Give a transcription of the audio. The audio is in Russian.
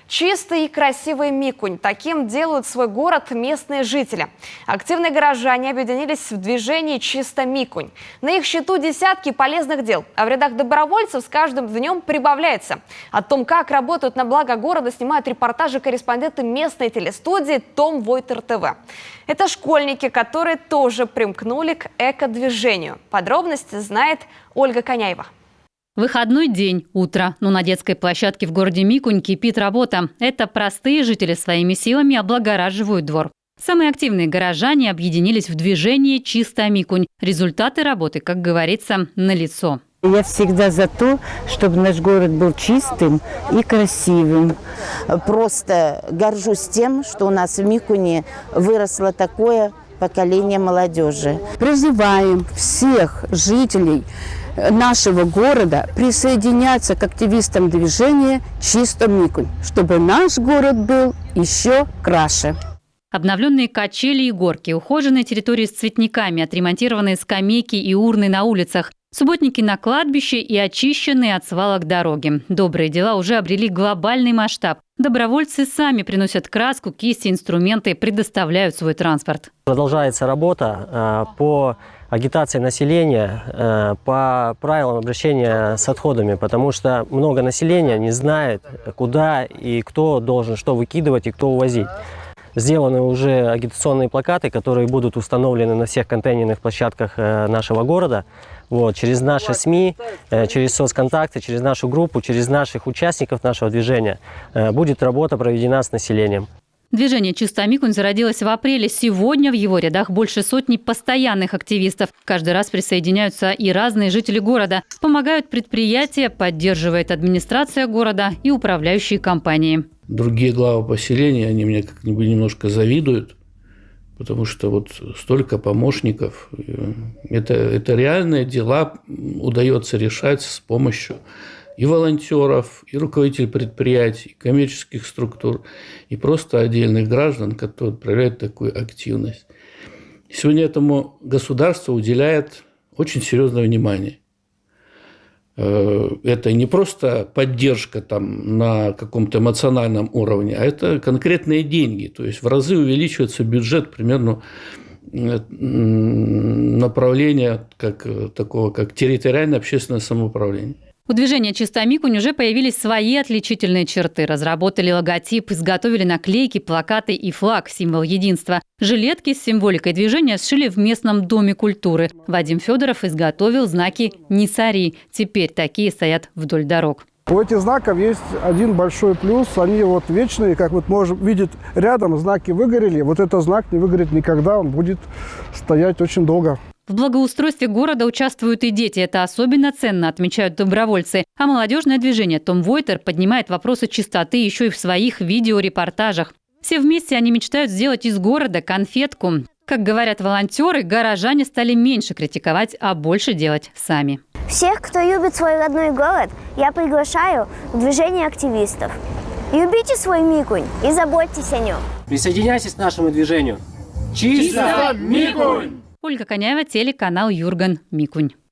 Чистый и красивый Микунь. Таким делают свой город местные жители. Активные горожане объединились в движении «Чисто Микунь». На их счету десятки полезных дел, а в рядах добровольцев с каждым днем прибавляется. О том, как работают на благо города, снимают репортажи корреспонденты местной телестудии Том Войтер ТВ. Это школьники, которые тоже примкнули к эко-движению. Подробности знает Ольга Коняева. Выходной день, утро. Но на детской площадке в городе Микунь кипит работа. Это простые жители своими силами облагораживают двор. Самые активные горожане объединились в движении «Чисто Микунь». Результаты работы, как говорится, налицо. Я всегда за то, чтобы наш город был чистым и красивым. Просто горжусь тем, что у нас в Микуне выросло такое поколение молодежи. Призываем всех жителей нашего города присоединяться к активистам движения «Чисто Микунь», чтобы наш город был еще краше. Обновленные качели и горки, ухоженные территории с цветниками, отремонтированные скамейки и урны на улицах, субботники на кладбище и очищенные от свалок дороги. Добрые дела уже обрели глобальный масштаб. Добровольцы сами приносят краску, кисти, инструменты, предоставляют свой транспорт. Продолжается работа по агитации населения, по правилам обращения с отходами, потому что много населения не знает, куда и кто должен что выкидывать и кто увозить. Сделаны уже агитационные плакаты, которые будут установлены на всех контейнерных площадках нашего города. Через наши СМИ, через соцконтакты, через нашу группу, через наших участников нашего движения будет работа проведена с населением. Движение «Чисто Микунь» зародилось в апреле. Сегодня в его рядах больше сотни постоянных активистов. Каждый раз присоединяются и разные жители города. Помогают предприятия, поддерживает администрация города и управляющие компании. Другие главы поселения, они мне как-нибудь немножко завидуют, потому что вот столько помощников. Это реальные дела удается решать с помощью и волонтеров, и руководителей предприятий, и коммерческих структур, и просто отдельных граждан, которые проявляют такую активность. Сегодня этому государство уделяет очень серьезное внимание. Это не просто поддержка там на каком-то эмоциональном уровне, а это конкретные деньги. То есть в разы увеличивается бюджет примерно направления как территориальное общественное самоуправление. У движения «Чисто Микунь» уже появились свои отличительные черты. Разработали логотип, изготовили наклейки, плакаты и флаг – символ единства. Жилетки с символикой движения сшили в местном доме культуры. Вадим Федоров изготовил знаки «Не сори». Теперь такие стоят вдоль дорог. У этих знаков есть один большой плюс. Они вечные, как можем видеть рядом, знаки выгорели. Вот этот знак не выгорит никогда, он будет стоять очень долго. В благоустройстве города участвуют и дети. Это особенно ценно, отмечают добровольцы. А молодежное движение «Том Войтер» поднимает вопросы чистоты еще и в своих видеорепортажах. Все вместе они мечтают сделать из города конфетку. Как говорят волонтеры, горожане стали меньше критиковать, а больше делать сами. Всех, кто любит свой родной город, я приглашаю в движение активистов. Любите свой Микунь и заботьтесь о нем. Присоединяйтесь к нашему движению. Чисто Микунь! Ольга Коняева, телеканал Юрган, Микунь.